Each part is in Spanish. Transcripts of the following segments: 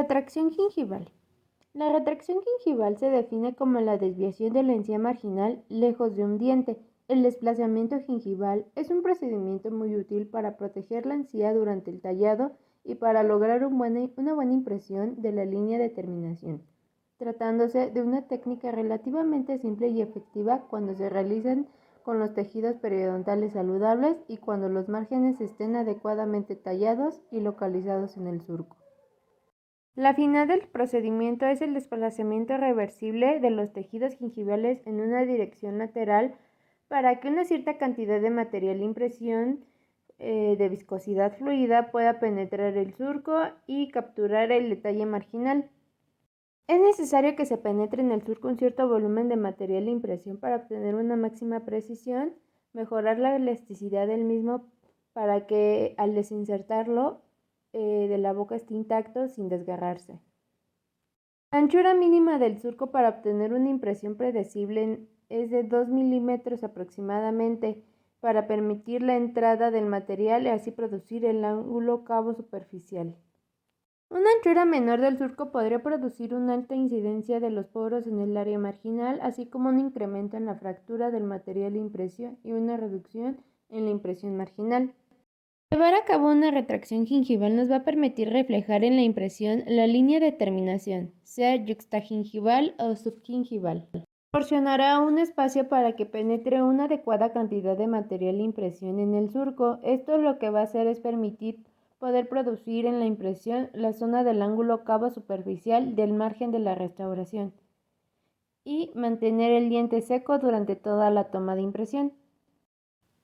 Retracción gingival. La retracción gingival se define como la desviación de la encía marginal lejos de un diente. El desplazamiento gingival es un procedimiento muy útil para proteger la encía durante el tallado y para lograr una buena impresión de la línea de terminación, tratándose de una técnica relativamente simple y efectiva cuando se realizan con los tejidos periodontales saludables y cuando los márgenes estén adecuadamente tallados y localizados en el surco. La finalidad del procedimiento es el desplazamiento reversible de los tejidos gingivales en una dirección lateral para que una cierta cantidad de material de impresión de viscosidad fluida pueda penetrar el surco y capturar el detalle marginal. Es necesario que se penetre en el surco un cierto volumen de material de impresión para obtener una máxima precisión, mejorar la elasticidad del mismo para que al desinsertarlo de la boca esté intacto sin desgarrarse. La anchura mínima del surco para obtener una impresión predecible es de 2 milímetros aproximadamente para permitir la entrada del material y así producir el ángulo cabo superficial. Una anchura menor del surco podría producir una alta incidencia de los poros en el área marginal, así como un incremento en la fractura del material de impresión y una reducción en la impresión marginal. Llevar a cabo una retracción gingival nos va a permitir reflejar en la impresión la línea de terminación, sea yuxtagingival o subgingival. Proporcionará un espacio para que penetre una adecuada cantidad de material de impresión en el surco. Esto lo que va a hacer es permitir poder producir en la impresión la zona del ángulo cabo superficial del margen de la restauración y mantener el diente seco durante toda la toma de impresión.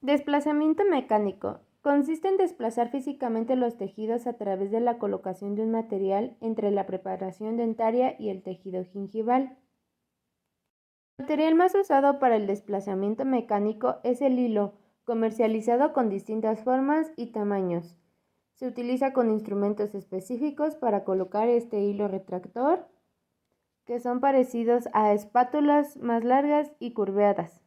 Desplazamiento mecánico. Consiste en desplazar físicamente los tejidos a través de la colocación de un material entre la preparación dentaria y el tejido gingival. El material más usado para el desplazamiento mecánico es el hilo, comercializado con distintas formas y tamaños. Se utiliza con instrumentos específicos para colocar este hilo retractor, que son parecidos a espátulas más largas y curveadas.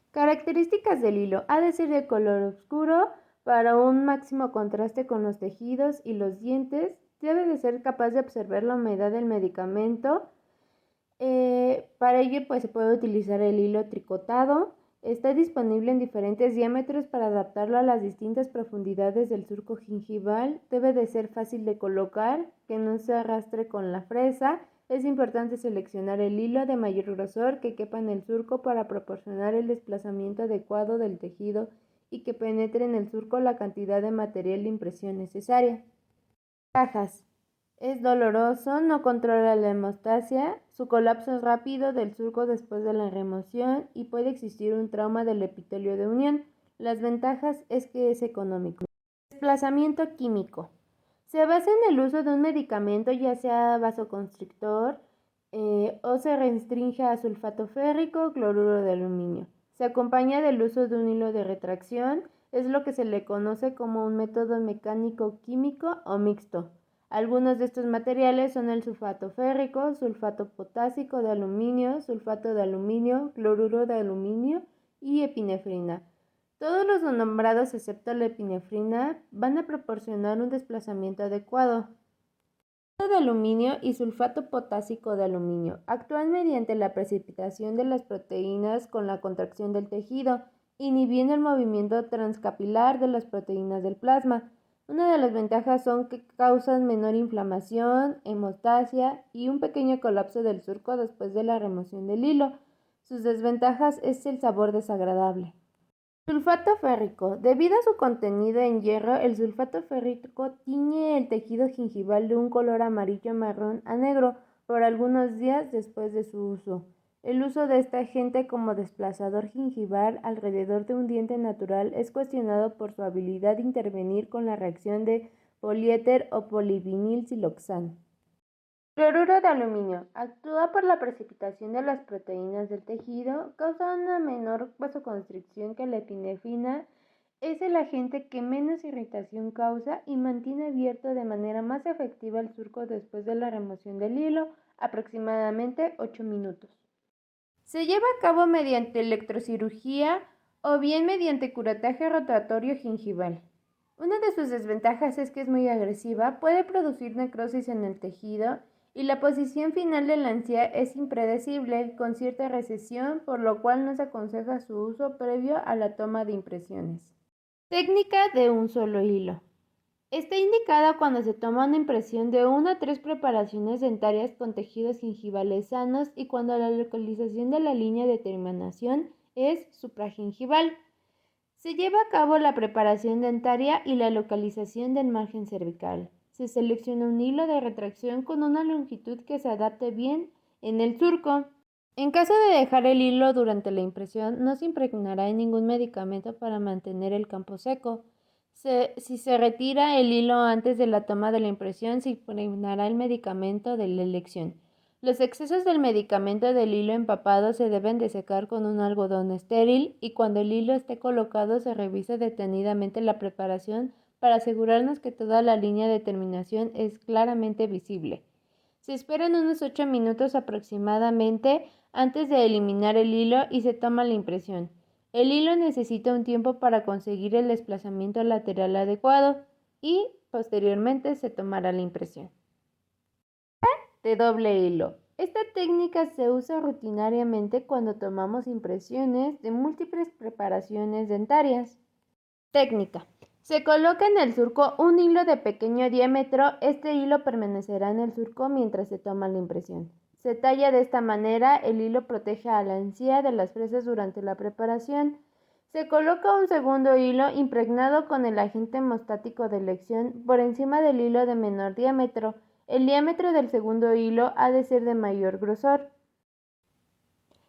Características del hilo. Ha de ser de color oscuro para un máximo contraste con los tejidos y los dientes. Debe de ser capaz de absorber la humedad del medicamento. Para ello se puede utilizar el hilo tricotado. Está disponible en diferentes diámetros para adaptarlo a las distintas profundidades del surco gingival. Debe de ser fácil de colocar, que no se arrastre con la fresa. Es importante seleccionar el hilo de mayor grosor que quepa en el surco para proporcionar el desplazamiento adecuado del tejido y que penetre en el surco la cantidad de material de impresión necesaria. Cajas. Es doloroso, no controla la hemostasia, su colapso es rápido del surco después de la remoción y puede existir un trauma del epitelio de unión. Las ventajas es que es económico. Desplazamiento químico. Se basa en el uso de un medicamento, ya sea vasoconstrictor o se restringe a sulfato férrico, cloruro de aluminio. Se acompaña del uso de un hilo de retracción, es lo que se le conoce como un método mecánico-químico o mixto. Algunos de estos materiales son el sulfato férrico, sulfato potásico de aluminio, sulfato de aluminio, cloruro de aluminio y epinefrina. Todos los nombrados, excepto la epinefrina, van a proporcionar un desplazamiento adecuado. Sulfato de aluminio y sulfato potásico de aluminio actúan mediante la precipitación de las proteínas con la contracción del tejido, inhibiendo el movimiento transcapilar de las proteínas del plasma. Una de las ventajas son que causan menor inflamación, hemostasia y un pequeño colapso del surco después de la remoción del hilo. Sus desventajas es el sabor desagradable. Sulfato férrico. Debido a su contenido en hierro, el sulfato férrico tiñe el tejido gingival de un color amarillo marrón a negro por algunos días después de su uso. El uso de este agente como desplazador gingival alrededor de un diente natural es cuestionado por su habilidad de intervenir con la reacción de poliéter o polivinilsiloxano. Cloruro de aluminio. Actúa por la precipitación de las proteínas del tejido, causa una menor vasoconstricción que la epinefrina, es el agente que menos irritación causa y mantiene abierto de manera más efectiva el surco después de la remoción del hilo, aproximadamente 8 minutos. Se lleva a cabo mediante electrocirugía o bien mediante curataje rotatorio gingival. Una de sus desventajas es que es muy agresiva, puede producir necrosis en el tejido y la posición final de la encía es impredecible, con cierta recesión, por lo cual no se aconseja su uso previo a la toma de impresiones. Técnica de un solo hilo. Está indicada cuando se toma una impresión de 1 a 3 preparaciones dentarias con tejidos gingivales sanos y cuando la localización de la línea de terminación es supragingival. Se lleva a cabo la preparación dentaria y la localización del margen cervical. Se selecciona un hilo de retracción con una longitud que se adapte bien en el surco. En caso de dejar el hilo durante la impresión, no se impregnará en ningún medicamento para mantener el campo seco. Si se retira el hilo antes de la toma de la impresión, se impregnará el medicamento de la elección. Los excesos del medicamento del hilo empapado se deben de secar con un algodón estéril y cuando el hilo esté colocado se revisa detenidamente la preparación para asegurarnos que toda la línea de terminación es claramente visible. Se esperan unos 8 minutos aproximadamente antes de eliminar el hilo y se toma la impresión. El hilo necesita un tiempo para conseguir el desplazamiento lateral adecuado y posteriormente se tomará la impresión. De doble hilo. Esta técnica se usa rutinariamente cuando tomamos impresiones de múltiples preparaciones dentarias. Técnica. Se coloca en el surco un hilo de pequeño diámetro. Este hilo permanecerá en el surco mientras se toma la impresión. Se talla de esta manera, el hilo protege a la encía de las fresas durante la preparación. Se coloca un segundo hilo impregnado con el agente hemostático de elección por encima del hilo de menor diámetro. El diámetro del segundo hilo ha de ser de mayor grosor.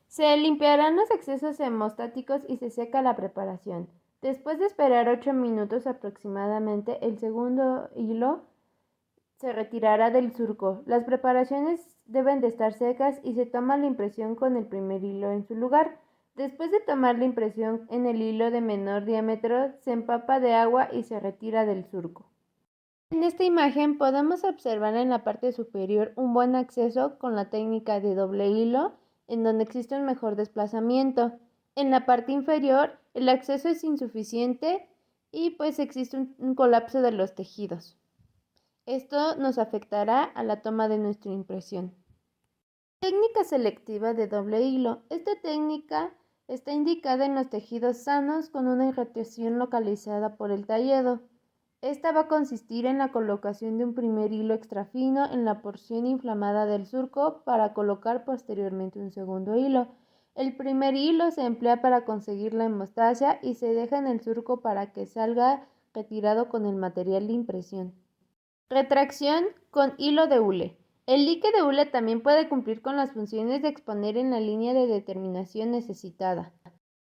Se limpiarán los excesos hemostáticos y se seca la preparación. Después de esperar 8 minutos aproximadamente, el segundo hilo se retirará del surco. Las preparaciones deben de estar secas y se toma la impresión con el primer hilo en su lugar. Después de tomar la impresión en el hilo de menor diámetro, se empapa de agua y se retira del surco. En esta imagen podemos observar en la parte superior un buen acceso con la técnica de doble hilo, en donde existe un mejor desplazamiento. En la parte inferior el acceso es insuficiente y pues existe un colapso de los tejidos. Esto nos afectará a la toma de nuestra impresión. Técnica selectiva de doble hilo. Esta técnica está indicada en los tejidos sanos con una irritación localizada por el tallado. Esta va a consistir en la colocación de un primer hilo extrafino en la porción inflamada del surco para colocar posteriormente un segundo hilo. El primer hilo se emplea para conseguir la hemostasia y se deja en el surco para que salga retirado con el material de impresión. Retracción con hilo de hule. El dique de hule también puede cumplir con las funciones de exponer en la línea de determinación necesitada.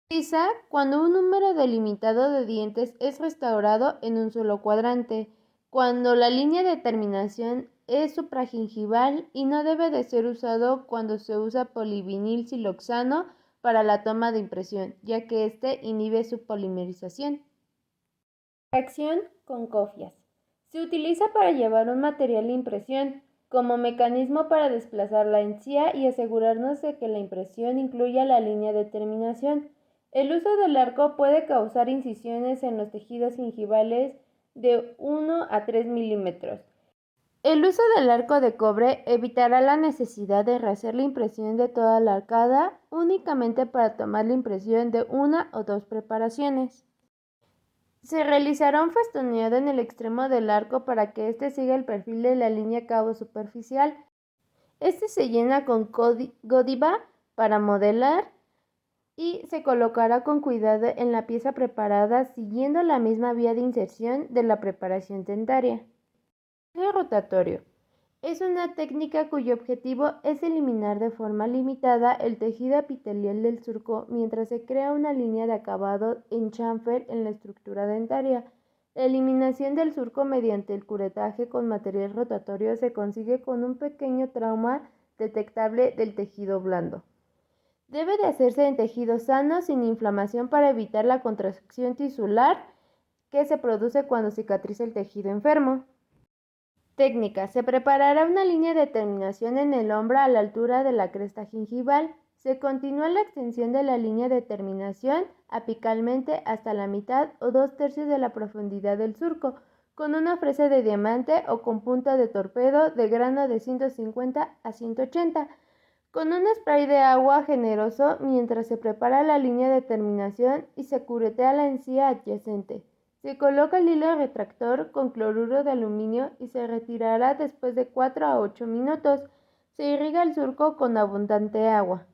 Quizá cuando un número delimitado de dientes es restaurado en un solo cuadrante, cuando la línea de terminación es supragingival y no debe de ser usado cuando se usa polivinil siloxano para la toma de impresión, ya que este inhibe su polimerización. Reacción con cofias. Se utiliza para llevar un material de impresión como mecanismo para desplazar la encía y asegurarnos de que la impresión incluya la línea de terminación. El uso del arco puede causar incisiones en los tejidos gingivales de 1 a 3 milímetros. El uso del arco de cobre evitará la necesidad de rehacer la impresión de toda la arcada únicamente para tomar la impresión de una o dos preparaciones. Se realizará un festoneado en el extremo del arco para que éste siga el perfil de la línea cabo superficial. Este se llena con Godiva para modelar y se colocará con cuidado en la pieza preparada siguiendo la misma vía de inserción de la preparación dentaria. El rotatorio es una técnica cuyo objetivo es eliminar de forma limitada el tejido epitelial del surco mientras se crea una línea de acabado en chamfer en la estructura dentaria. La eliminación del surco mediante el curetaje con material rotatorio se consigue con un pequeño trauma detectable del tejido blando. Debe de hacerse en tejido sano sin inflamación para evitar la contracción tisular que se produce cuando cicatriza el tejido enfermo. Técnica. Se preparará una línea de terminación en el hombro a la altura de la cresta gingival. Se continúa la extensión de la línea de terminación apicalmente hasta la mitad o 2/3 de la profundidad del surco, con una fresa de diamante o con punta de torpedo de grano de 150 a 180, con un spray de agua generoso mientras se prepara la línea de terminación y se curetea la encía adyacente. Se coloca el hilo retractor con cloruro de aluminio y se retirará después de 4 a 8 minutos. Se irriga el surco con abundante agua.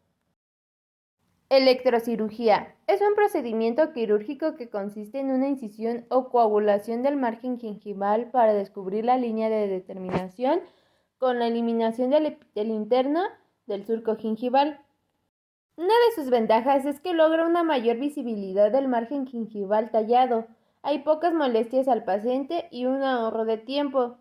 Electrocirugía. Es un procedimiento quirúrgico que consiste en una incisión o coagulación del margen gingival para descubrir la línea de determinación con la eliminación del epitelio interno del surco gingival. Una de sus ventajas es que logra una mayor visibilidad del margen gingival tallado. Hay pocas molestias al paciente y un ahorro de tiempo.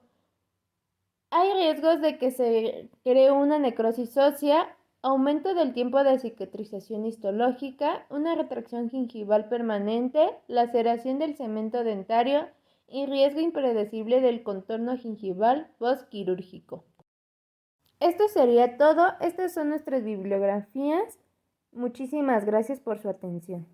Hay riesgos de que se cree una necrosis ósea, aumento del tiempo de cicatrización histológica, una retracción gingival permanente, laceración del cemento dentario y riesgo impredecible del contorno gingival postquirúrgico. Esto sería todo. Estas son nuestras bibliografías. Muchísimas gracias por su atención.